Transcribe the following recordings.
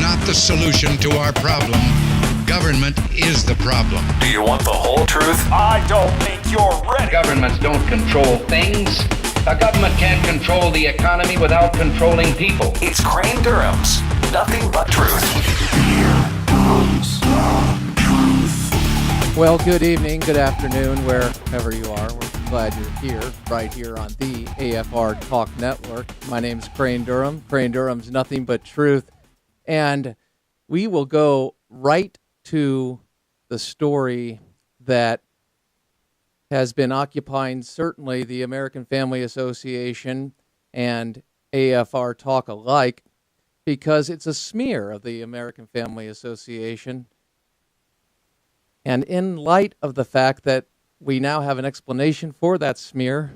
not the solution to our problem. Government is the problem. Do you want the whole truth? I don't think you're ready. Governments don't control things. A government can't control the economy without controlling people. It's Crane Durham's Nothing But Truth. Well, good evening, good afternoon, wherever you are. We're glad you're here, right here on the AFR Talk Network. My name's Crane Durham. Crane Durham's Nothing But Truth. And we will go right to the story that has been occupying certainly the American Family Association and AFR Talk alike, because it's a smear of the American Family Association. And in light of the fact that we now have an explanation for that smear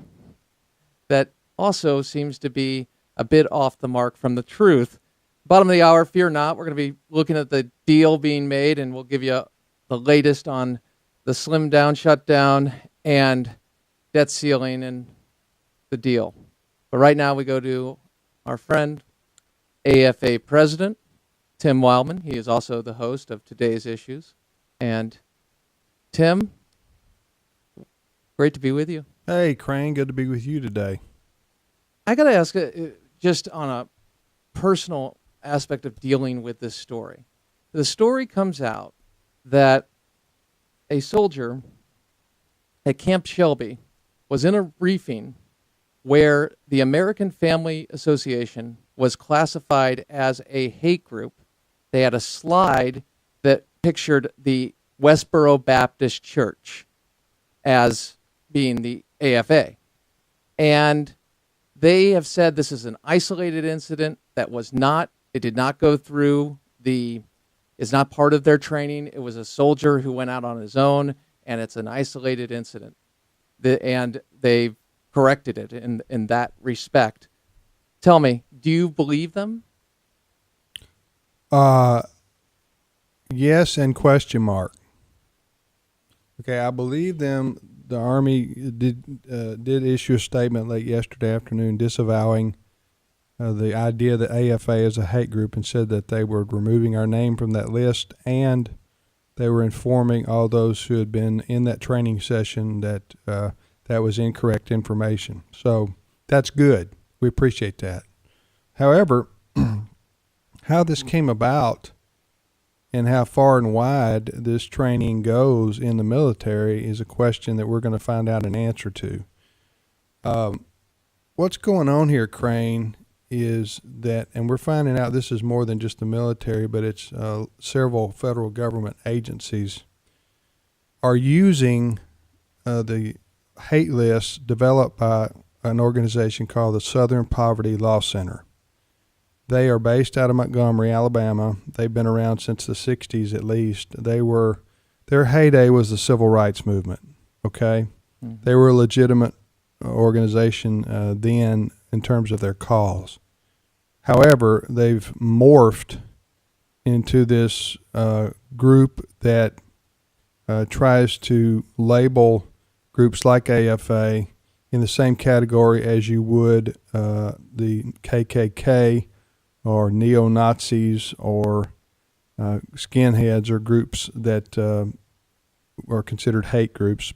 that also seems to be a bit off the mark from the truth. Bottom of the hour, fear not, we're going to be looking at the deal being made, and we'll give you the latest on the slim down, shut down, and debt ceiling and the deal. But right now we go to our friend, AFA President Tim Wildmon. He is also the host of today's issues. And Tim, great to be with you. Hey, Crane, good to be with you today. I got to ask, just on a personal aspect of dealing with this story. The story comes out that a soldier at Camp Shelby was in a briefing where the American Family Association was classified as a hate group. They had a slide that pictured the Westboro Baptist Church as being the AFA. And they have said this is an isolated incident that it did not go through is not part of their training. It was a soldier who went out on his own, and it's an isolated incident. And they've corrected it in that respect. Tell me, do you believe them? Yes, and question mark. Okay, I believe them. The Army did issue a statement late yesterday afternoon disavowing the idea that AFA is a hate group, and said that they were removing our name from that list, and they were informing all those who had been in that training session that that was incorrect information. So that's good. We appreciate that. However, how this came about and how far and wide this training goes in the military is a question that we're going to find out an answer to. What's going on here, Crane, is that, and we're finding out this is more than just the military, but it's several federal government agencies are using the hate lists developed by an organization called the Southern Poverty Law Center. They are based out of Montgomery, Alabama. They've been around since the 60s at least. Their heyday was the civil rights movement, okay? Mm-hmm. They were a legitimate organization then in terms of their cause. However, they've morphed into this group that tries to label groups like AFA in the same category as you would the KKK or neo-Nazis or skinheads, or groups that are considered hate groups.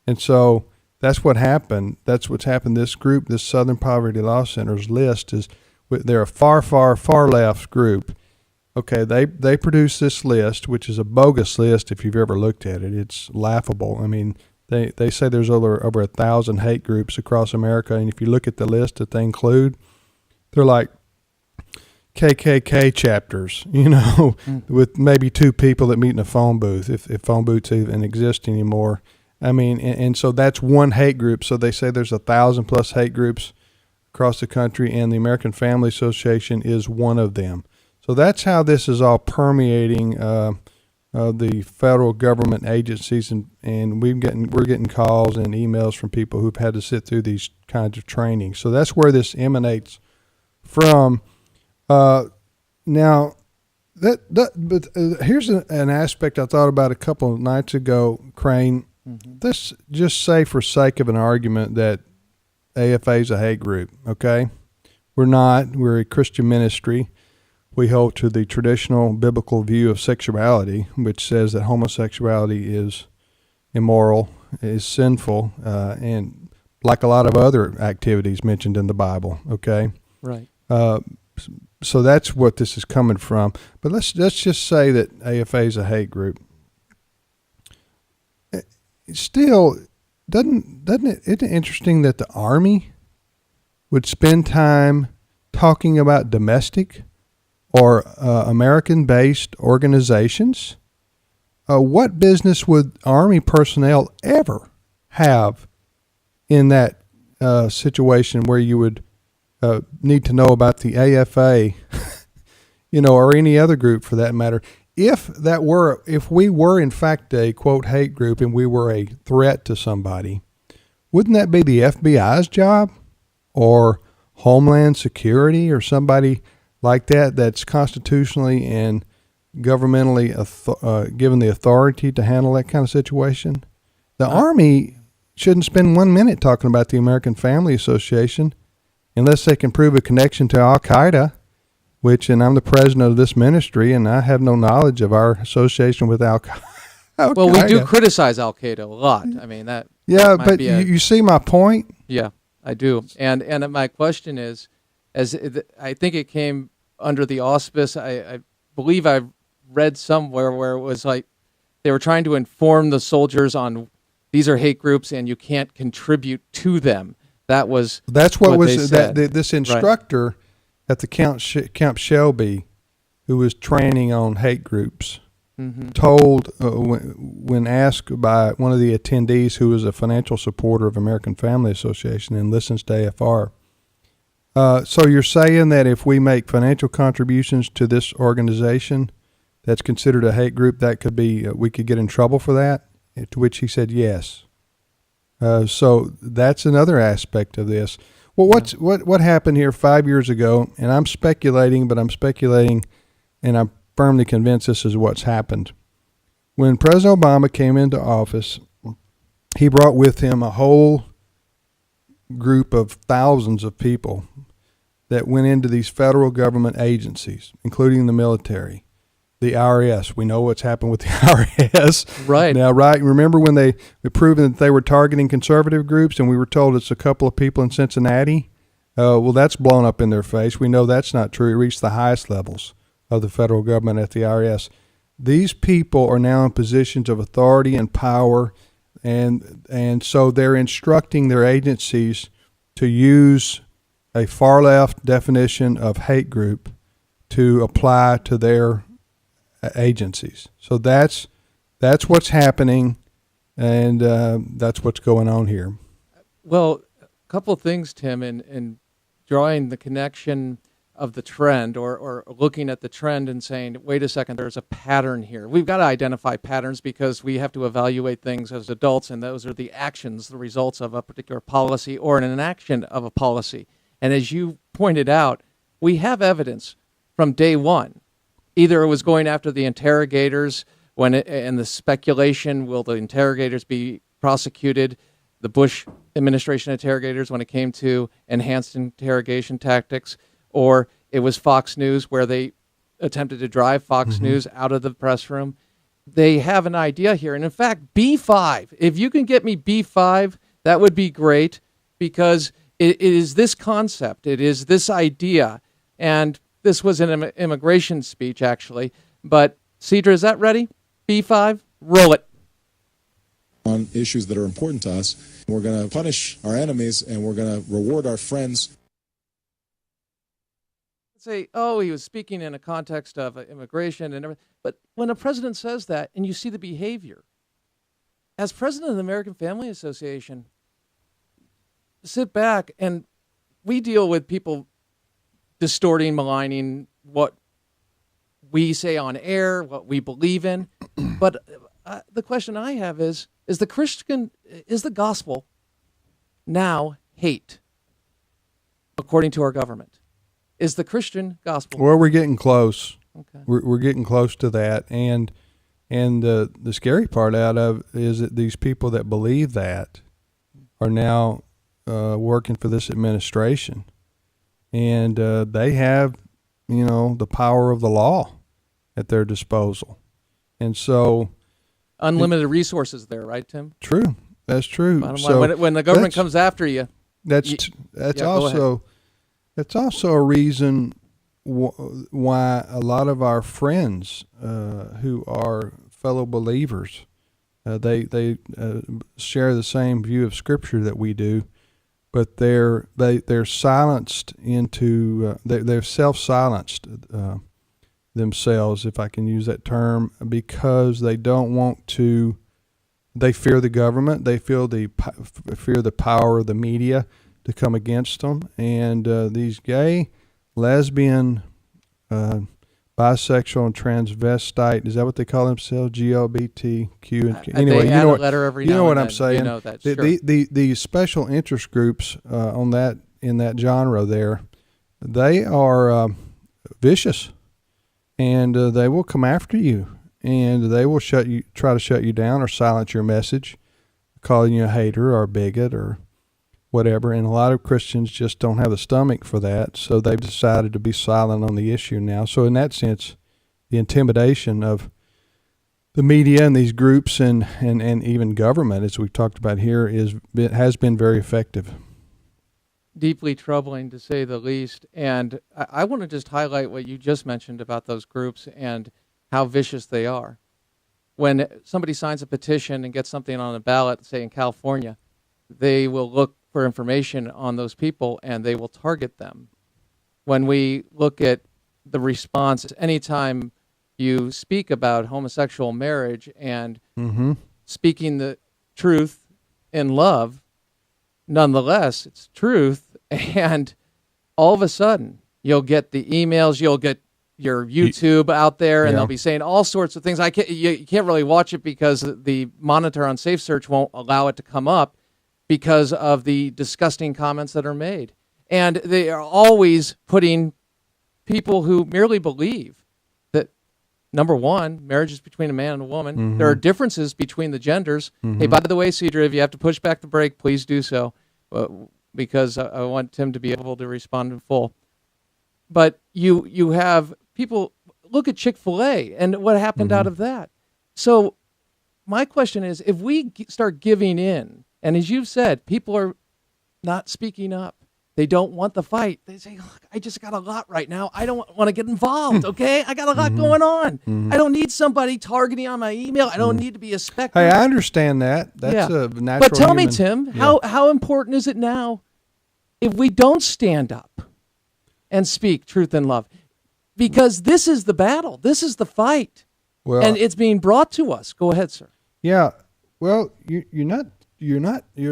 And so that's what happened. That's what's happened. This group, this Southern Poverty Law Center's list, they're a far, far, far left group. Okay, they produce this list, which is a bogus list if you've ever looked at it. It's laughable. I mean, they say there's over 1,000 hate groups across America, and if you look at the list that they include, they're like KKK chapters, with maybe two people that meet in a phone booth, if phone booths even exist anymore. I mean, and so that's one hate group. So they say there's 1,000 plus hate groups across the country, and the American Family Association is one of them. So that's how this is all permeating the federal government agencies, and we're getting calls and emails from people who've had to sit through these kinds of trainings. So that's where this emanates from. Now, but here's an aspect I thought about a couple of nights ago, Crane. Mm-hmm. Let's just say, for sake of an argument, that AFA is a hate group, okay? We're not. We're a Christian ministry. we hold to the traditional biblical view of sexuality, which says that homosexuality is immoral, is sinful, and like a lot of other activities mentioned in the Bible. Okay, Right. so that's what this is coming from. But let's just say that AFA is a hate group. Still, isn't it interesting that the Army would spend time talking about domestic or American-based organizations? What business would Army personnel ever have in that situation where you would need to know about the AFA, or any other group for that matter? If we were in fact a quote hate group and we were a threat to somebody, wouldn't that be the FBI's job or Homeland Security or somebody like that that's constitutionally and governmentally given the authority to handle that kind of situation? The Army shouldn't spend 1 minute talking about the American Family Association unless they can prove a connection to Al-Qaeda, and I'm the president of this ministry, and I have no knowledge of our association with Al-Qaeda. Well, we do criticize Al-Qaeda a lot. I mean, that Yeah, might but be you see my point? Yeah, I do. And my question is, I think it came under the auspice, I believe I read somewhere where it was like they were trying to inform the soldiers on these are hate groups and you can't contribute to them. That's what was they said. This instructor at the Camp Shelby, who was training on hate groups, told when asked by one of the attendees who was a financial supporter of American Family Association and listens to AFR. So you're saying that if we make financial contributions to this organization that's considered a hate group, that could be we could get in trouble for that? To which he said yes. So that's another aspect of this. Well, what happened here 5 years ago? And I'm speculating, and I'm firmly convinced this is what's happened. When President Obama came into office, he brought with him a whole group of thousands of people that went into these federal government agencies, including the military, the IRS. We know what's happened with the IRS. Right. Now, remember when they proven that they were targeting conservative groups and we were told it's a couple of people in Cincinnati? Well, that's blown up in their face. We know that's not true. It reached the highest levels of the federal government at the IRS. These people are now in positions of authority and power, and so they're instructing their agencies to use a far-left definition of hate group to apply to their agencies. So that's what's happening, and that's what's going on here. Well, a couple of things, Tim, in drawing the connection of the trend or looking at the trend and saying, wait a second, there's a pattern here. We've got to identify patterns because we have to evaluate things as adults, and those are the actions, the results of a particular policy or an inaction of a policy. And as you pointed out, we have evidence from day one. Either it was going after the interrogators and the speculation, will the interrogators be prosecuted, the Bush administration interrogators when it came to enhanced interrogation tactics, or it was Fox News where they attempted to drive Fox News out of the press room. They have an idea here. And in fact, B5, if you can get me B5, that would be great, because it is this concept, it is this idea, and this was an immigration speech, actually. But, Cedra, is that ready? B5? Roll it. On issues that are important to us. We're going to punish our enemies, and we're going to reward our friends. Say, oh, he was speaking in a context of immigration and everything. But when a president says that, and you see the behavior, as president of the American Family Association, sit back, and we deal with people distorting, maligning what we say on air, what we believe in. But the question I have is the gospel now hate, according to our government? Is the Christian gospel? Well, we're getting close. Okay. We're getting close to that, and the scary part out of is that these people that believe that are now working for this administration, and they have the power of the law at their disposal. And so Unlimited resources there, right, Tim? true. That's true. Bottom So line, when the government comes after you, that's go also a reason why a lot of our friends who are fellow believers, they share the same view of Scripture that we do, but they're silenced into they're self-silenced themselves, if I can use that term, because they don't want to. They fear the government. They fear the power of the media to come against them. And these gay, lesbian, bisexual, and transvestite, is that what they call themselves? GLBTQ. Anyway, they add a letter every now what and I'm then. saying. You know that, sure. The special interest groups in that genre there, they are vicious, and they will come after you. And they will try to shut you down or silence your message, calling you a hater or a bigot or whatever. And a lot of Christians just don't have the stomach for that, so they've decided to be silent on the issue now. So in that sense, the intimidation of the media and these groups and even government, as we've talked about here, has been very effective. Deeply troubling, to say the least. And I want to just highlight what you just mentioned about those groups and how vicious they are. When somebody signs a petition and gets something on a ballot, say in California, they will look for information on those people and they will target them. When we look at the response, anytime you speak about homosexual marriage and speaking the truth in love, nonetheless, it's truth, and all of a sudden you'll get the emails, you'll get your YouTube out there, and they'll be saying all sorts of things. You can't really watch it because the monitor on Safe Search won't allow it to come up because of the disgusting comments that are made. And they are always putting people who merely believe that, number one, marriage is between a man and a woman. Mm-hmm. There are differences between the genders. Mm-hmm. Hey, by the way, Cedra, if you have to push back the brake, please do so, because I want Tim to be able to respond in full. But you have people look at Chick-fil-A and what happened out of that. So my question is, if we start giving in, and as you've said, people are not speaking up. They don't want the fight. They say, look, I just got a lot right now. I don't want to get involved, okay? I got a lot going on. I don't need somebody targeting on my email. I don't need to be a spectator. Hey, I understand that. That's a natural But tell me, human. Tim, how important is it now if we don't stand up and speak truth and love? Because this is the battle. This is the fight. Well, and it's being brought to us. Go ahead, sir. Yeah. Well, you're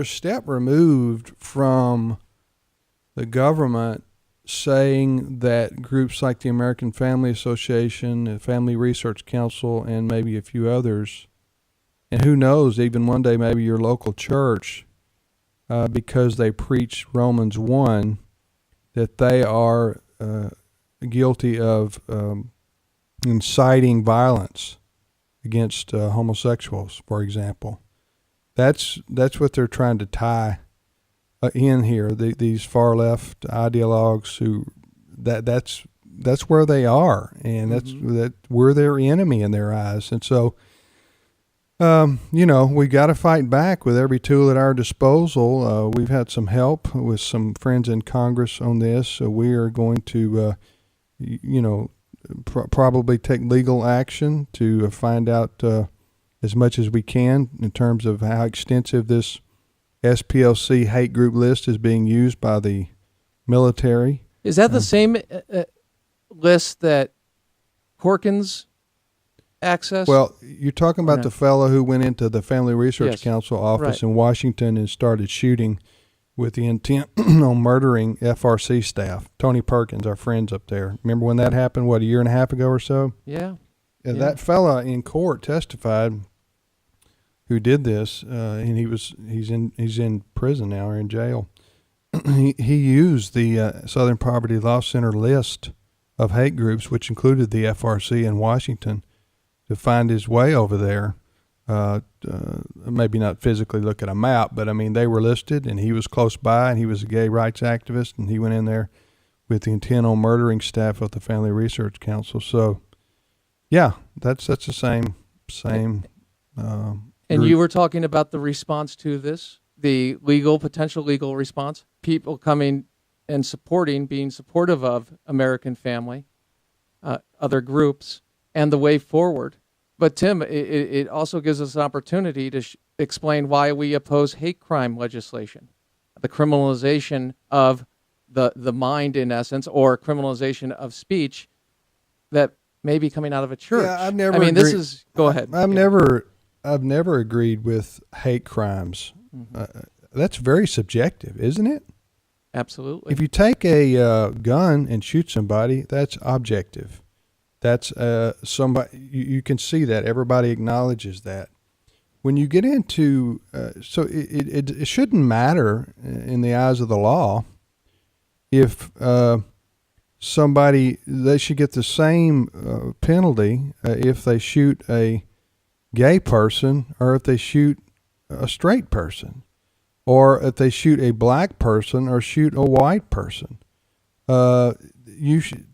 a step removed from the government saying that groups like the American Family Association, the Family Research Council, and maybe a few others, and who knows, even one day maybe your local church, because they preach Romans 1, that they are guilty of inciting violence against homosexuals, for example. That's what they're trying to tie in here. These far left ideologues who that's where they are, and that we're their enemy in their eyes. And so, we got to fight back with every tool at our disposal. We've had some help with some friends in Congress on this, so we are going to, probably take legal action to find out as much as we can in terms of how extensive this SPLC hate group list is being used by the military. Is that the same list that Perkins accessed? Well, you're talking about the fellow who went into the Family Research Council office in Washington and started shooting with the intent on murdering FRC staff. Tony Perkins, our friends up there. Remember when that happened, a year and a half ago or so? Yeah. That fella in court testified who did this, and he's in prison now, or in jail. he used the Southern Poverty Law Center list of hate groups, which included the FRC in Washington, to find his way over there. Maybe not physically look at a map, but I mean they were listed, and he was close by, and he was a gay rights activist, and he went in there with the intent on murdering staff of the Family Research Council. So, yeah, that's the same. And group. you were talking about the response to this, the potential legal response, people coming and being supportive of American Family, other groups, and the way forward. But Tim, it also gives us an opportunity to explain why we oppose hate crime legislation, the criminalization of the mind, in essence, or criminalization of speech that may be coming out of a church. Yeah, I've never. This is. Go ahead. I've never agreed with hate crimes. Mm-hmm. That's very subjective, isn't it? Absolutely. If you take a gun and shoot somebody, that's objective. That's somebody. You can see that. Everybody acknowledges that. When you get into so it shouldn't matter in the eyes of the law if they should get the same penalty if they shoot a gay person or if they shoot a straight person or if they shoot a black person or shoot a white person.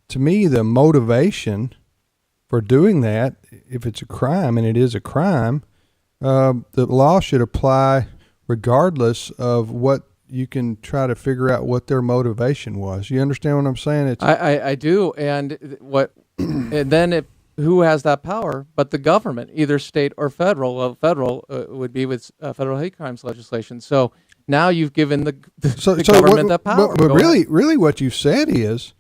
To me, the motivation for doing that, if it's a crime, and it is a crime, the law should apply regardless of what you can try to figure out what their motivation was. You understand what I'm saying? I do. And and then who has that power but the government, either state or federal? Well, federal would be with federal hate crimes legislation. So now you've given the government that power. But really what you've said is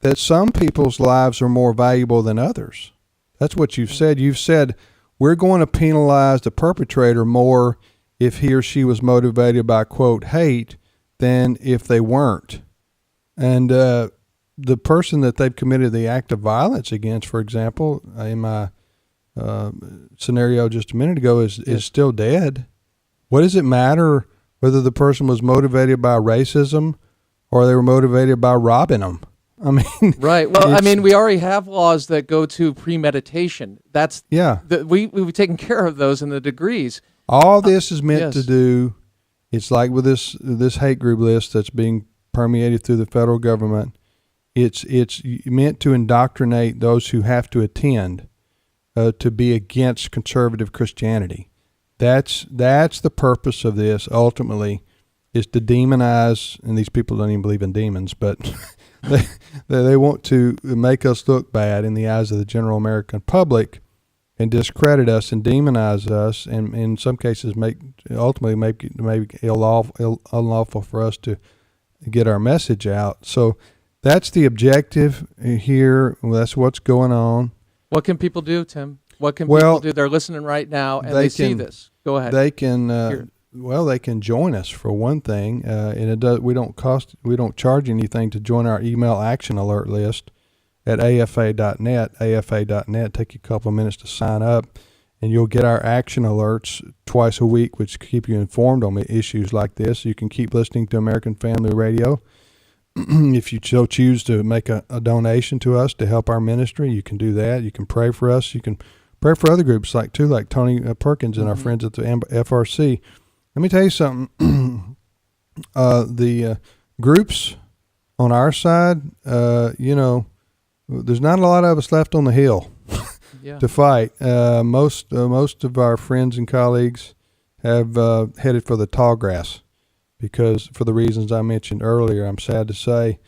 that some people's lives are more valuable than others. That's what you've said. You've said we're going to penalize the perpetrator more if he or she was motivated by, quote, hate than if they weren't. And the person that they've committed the act of violence against, for example, in my scenario just a minute ago, is still dead. What does it matter whether the person was motivated by racism or they were motivated by robbing them? I mean, right. Well, we already have laws that go to premeditation. We've taken care of those in the degrees. All this is meant to do, it's like with this hate group list that's being permeated through the federal government. It's meant to indoctrinate those who have to attend to be against conservative Christianity. That's the purpose of this. Ultimately, is to demonize, and these people don't even believe in demons, but they want to make us look bad in the eyes of the general American public, and discredit us and demonize us, and in some cases ultimately make it unlawful for us to get our message out. So that's the objective here. That's what's going on. What can people do, Tim? What can people do? They're listening right now and they see this. Go ahead. They can they can join us for one thing, and we don't charge anything to join our email action alert list at afa.net. afa.net. Take you a couple of minutes to sign up, and you'll get our action alerts twice a week, which keep you informed on issues like this. You can keep listening to American Family Radio. If you so choose to make a donation to us to help our ministry, you can do that. You can pray for us. You can pray for other groups like Tony Perkins and our friends at the FRC. Let me tell you something. The groups on our side, there's not a lot of us left on the hill to fight. Most of our friends and colleagues have headed for the tall grass because for the reasons I mentioned earlier, I'm sad to say.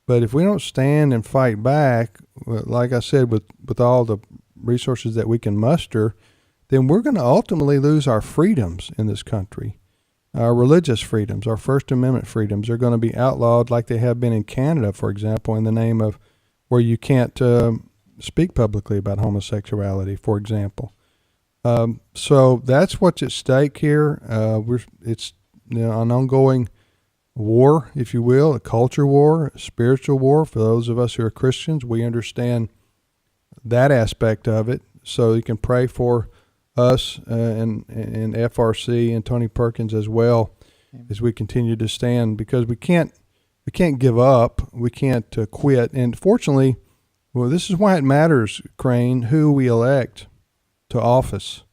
But if we don't stand and fight back, like I said, with all the resources that we can muster, then we're going to ultimately lose our freedoms in this country. Our religious freedoms, our First Amendment freedoms are going to be outlawed like they have been in Canada, for example, in the name of where you can't speak publicly about homosexuality, for example. So that's what's at stake here. It's an ongoing war, if you will, a culture war, a spiritual war. For those of us who are Christians, we understand that aspect of it. So you can pray for us and FRC and Tony Perkins as well as we continue to stand, because we can't give up. We can't quit. And fortunately, this is why it matters, Crane, who we elect to office,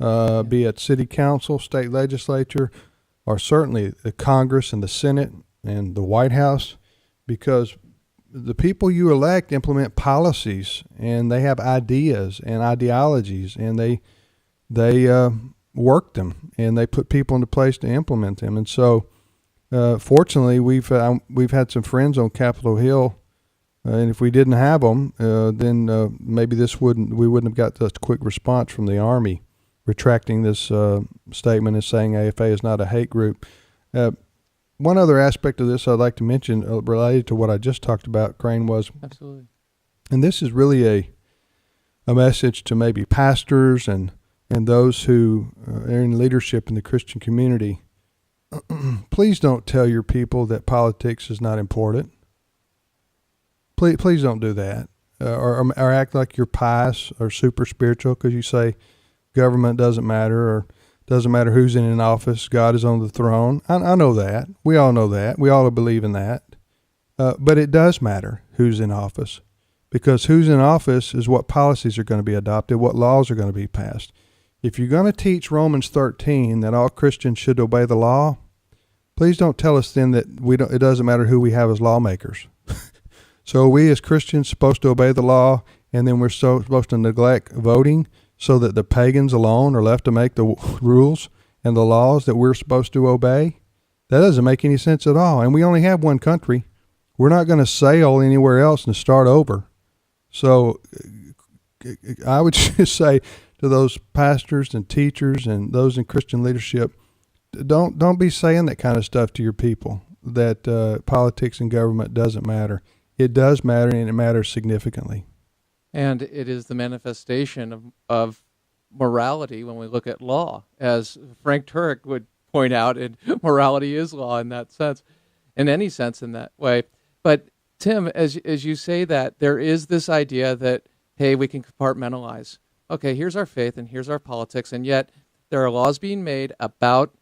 be it city council, state legislature, or certainly the Congress and the Senate and the White House, because the people you elect implement policies, and they have ideas and ideologies, and they work them, and they put people into place to implement them. And so, fortunately, we've had some friends on Capitol Hill, and if we didn't have them, then maybe we wouldn't have got such a quick response from the Army, retracting this statement and saying AFA is not a hate group. One other aspect of this I'd like to mention related to what I just talked about, Crane, was Absolutely. and this is really a message to maybe pastors and those who are in leadership in the Christian community. Please don't tell your people that politics is not important. Please don't do that, or act like you're pious or super spiritual because you say government doesn't matter, or doesn't matter who's in an office, God is on the throne. I know that. We all know that. We all believe in that. But it does matter who's in office, because who's in office is what policies are going to be adopted, what laws are going to be passed. If you're going to teach Romans 13 that all Christians should obey the law, please don't tell us then that it doesn't matter who we have as lawmakers. So are we as Christians supposed to obey the law, and then we're supposed to neglect voting so that the pagans alone are left to make the rules and the laws that we're supposed to obey? That doesn't make any sense at all. And we only have one country. We're not going to sail anywhere else and start over. So I would just say to those pastors and teachers and those in Christian leadership, don't be saying that kind of stuff to your people, that politics and government doesn't matter. It does matter, and it matters significantly. And it is the manifestation of morality when we look at law. As Frank Turek would point out, morality is law in that sense, in any sense in that way. But Tim, as you say that, there is this idea that, hey, we can compartmentalize. Okay, here's our faith and here's our politics, and yet there are laws being made about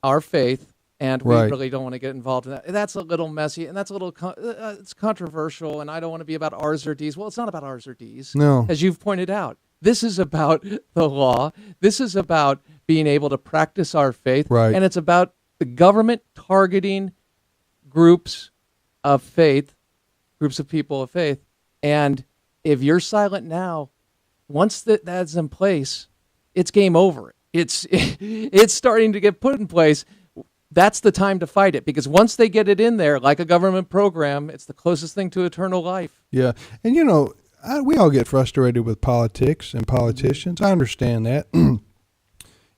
our faith, and we really don't want to get involved in that. That's a little messy, and that's a little it's controversial, and I don't want to be about R's or D's. Well, it's not about R's or D's. No. As you've pointed out, this is about the law. This is about being able to practice our faith, and it's about the government targeting groups of faith, groups of people of faith. And if you're silent now, once that's in place, it's game over. It's starting to get put in place. That's the time to fight it, because once they get it in there, like a government program, it's the closest thing to eternal life. Yeah. And, we all get frustrated with politics and politicians. I understand that.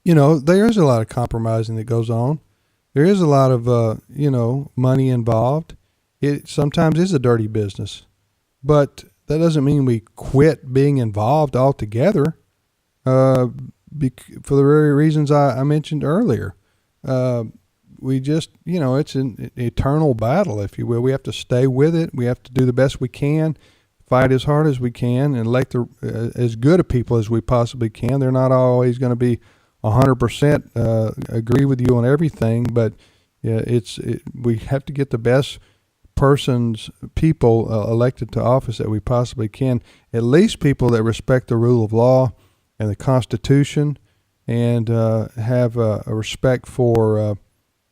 There is a lot of compromising that goes on. There is a lot of, money involved. It sometimes is a dirty business. But that doesn't mean we quit being involved altogether for the very reasons I mentioned earlier. We just, it's an eternal battle, if you will. We have to stay with it. We have to do the best we can, fight as hard as we can, and elect as good a people as we possibly can. They're not always going to be 100% agree with you on everything, but we have to get the best people elected to office that we possibly can. At least people that respect the rule of law and the Constitution, and have a respect for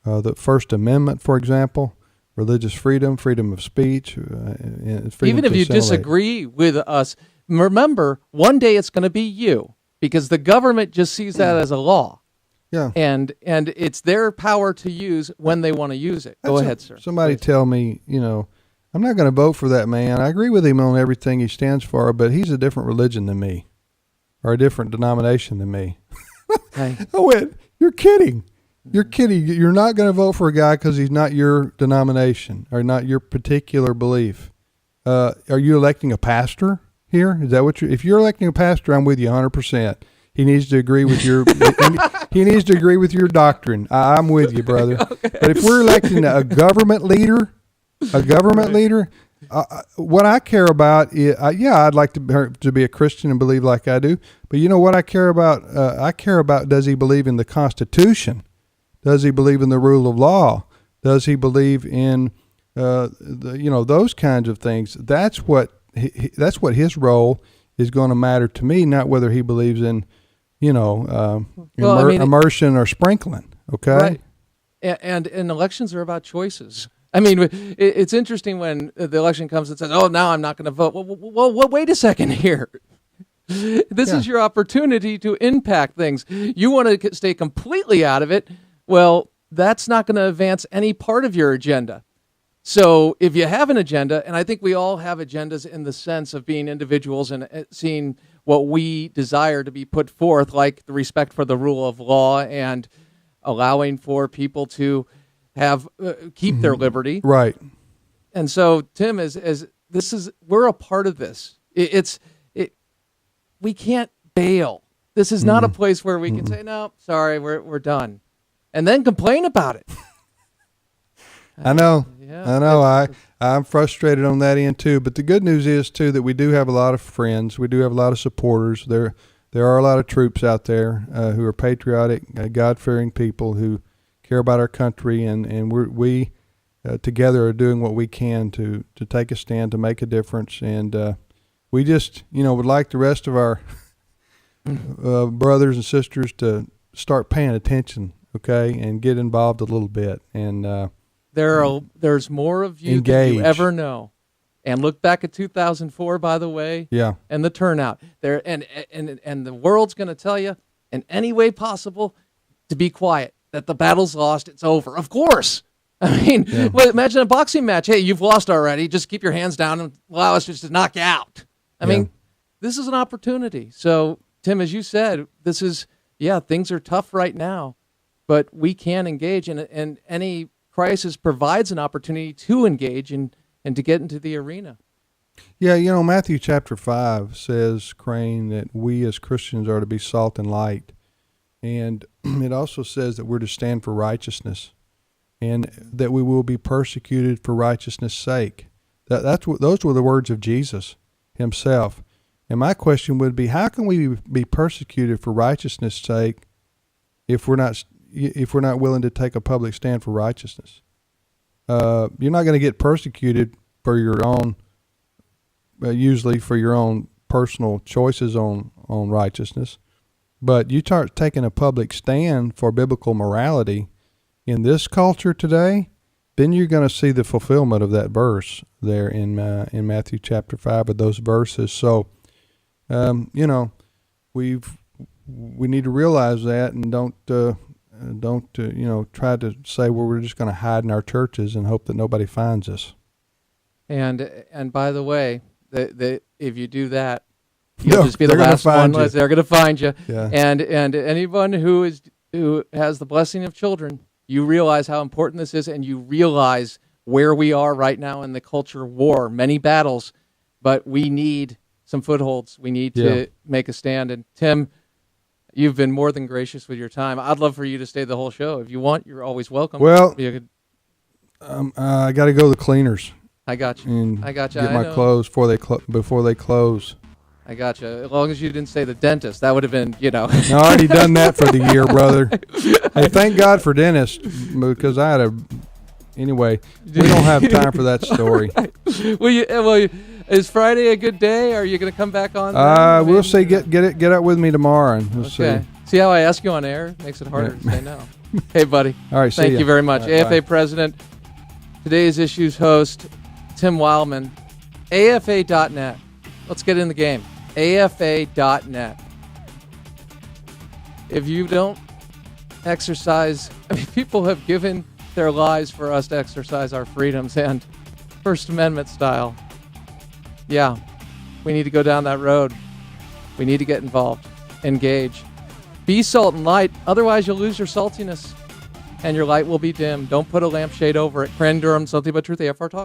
the First Amendment, for example, religious freedom, freedom of speech, and freedom even if to you assimilate. disagree with us, remember, one day it's going to be you, because the government just sees that as a law. Yeah. And it's their power to use when they want to use it. Go ahead, sir. Somebody Please. tell me, I'm not going to vote for that man. I agree with him on everything he stands for, but he's a different religion than me, or a different denomination than me. Okay. I went, you're kidding. You're kidding. You're not going to vote for a guy because he's not your denomination or not your particular belief. Are you electing a pastor here? Is that what if you're electing a pastor, I'm with you 100%. He needs to agree with your he needs to agree with your doctrine. I'm with you, brother. Okay. But if we're electing a government leader, what I care about is, I'd like to be a Christian and believe like I do. But you know what I care about? I care about, does he believe in the Constitution? Does he believe in the rule of law? Does he believe in those kinds of things? That's what his role is going to matter to me, not whether he believes in immersion or sprinkling. Okay, right. And elections are about choices. I mean, it's interesting when the election comes and says, "Oh, now I'm not going to vote." Well, wait a second here. This is your opportunity to impact things. You want to stay completely out of it. Well, that's not going to advance any part of your agenda. So if you have an agenda, and I think we all have agendas in the sense of being individuals and seeing what we desire to be put forth, like the respect for the rule of law and allowing for people to have keep their liberty. Right. And so, Tim, we're a part of this. We can't bail. This is not a place where we can say, "No, sorry, we're done," and then complain about it. I know. Yeah, I know. I'm frustrated on that end too. But the good news is too that we do have a lot of friends. We do have a lot of supporters. There are a lot of troops out there who are patriotic, God-fearing people who care about our country, and we together are doing what we can to take a stand, to make a difference. And we just, would like the rest of our brothers and sisters to start paying attention, okay, and get involved a little bit. And there's more of you than you ever know. And look back at 2004, by the way. Yeah. And the turnout there, and the world's going to tell you in any way possible to be quiet, that the battle's lost, it's over. Of course. I mean, well, imagine a boxing match. Hey, you've lost already. Just keep your hands down and allow us just to knock you out. I mean, this is an opportunity. So, Tim, as you said, things are tough right now, but we can engage, and any crisis provides an opportunity to engage and to get into the arena. Yeah, Matthew chapter 5 says, Crane, that we as Christians are to be salt and light. And it also says that we're to stand for righteousness and that we will be persecuted for righteousness' sake. Those were the words of Jesus himself. And my question would be, how can we be persecuted for righteousness' sake if we're not willing to take a public stand for righteousness? You're not going to get persecuted for your own, usually for your own personal choices on righteousness. But you start taking a public stand for biblical morality in this culture today, then you're going to see the fulfillment of that verse there in Matthew chapter 5 of those verses. So, we need to realize that, and don't try to say, well, we're just going to hide in our churches and hope that nobody finds us. And by the way, if you do that, you'll just be the last one. They're going to find you. Yeah. And anyone who has the blessing of children, you realize how important this is, and you realize where we are right now in the culture war. Many battles, but we need some footholds. We need to make a stand. And Tim, you've been more than gracious with your time. I'd love for you to stay the whole show. If you want, you're always welcome. Well, I got to go to the cleaners. I got you. Get my clothes before they close. I got you. As long as you didn't say the dentist, that would have been, No, I already done that for the year, brother. Hey, thank God for dentists, because I had anyway, we don't have time for that story. Well, is Friday a good day? Are you going to come back on? We'll see. Get up with me tomorrow, and we'll see. See how I ask you on air? Makes it harder to say no. Hey, buddy. All right, thank you very much. Right, AFA bye. President, today's issues host, Tim Wildmon, AFA.net. Let's get in the game. AFA.net. If you don't exercise, people have given their lives for us to exercise our freedoms, and First Amendment style. Yeah, we need to go down that road. We need to get involved, engage. Be salt and light, otherwise you'll lose your saltiness, and your light will be dim. Don't put a lampshade over it. Crane Durham, Something But Truth, AFR Talk.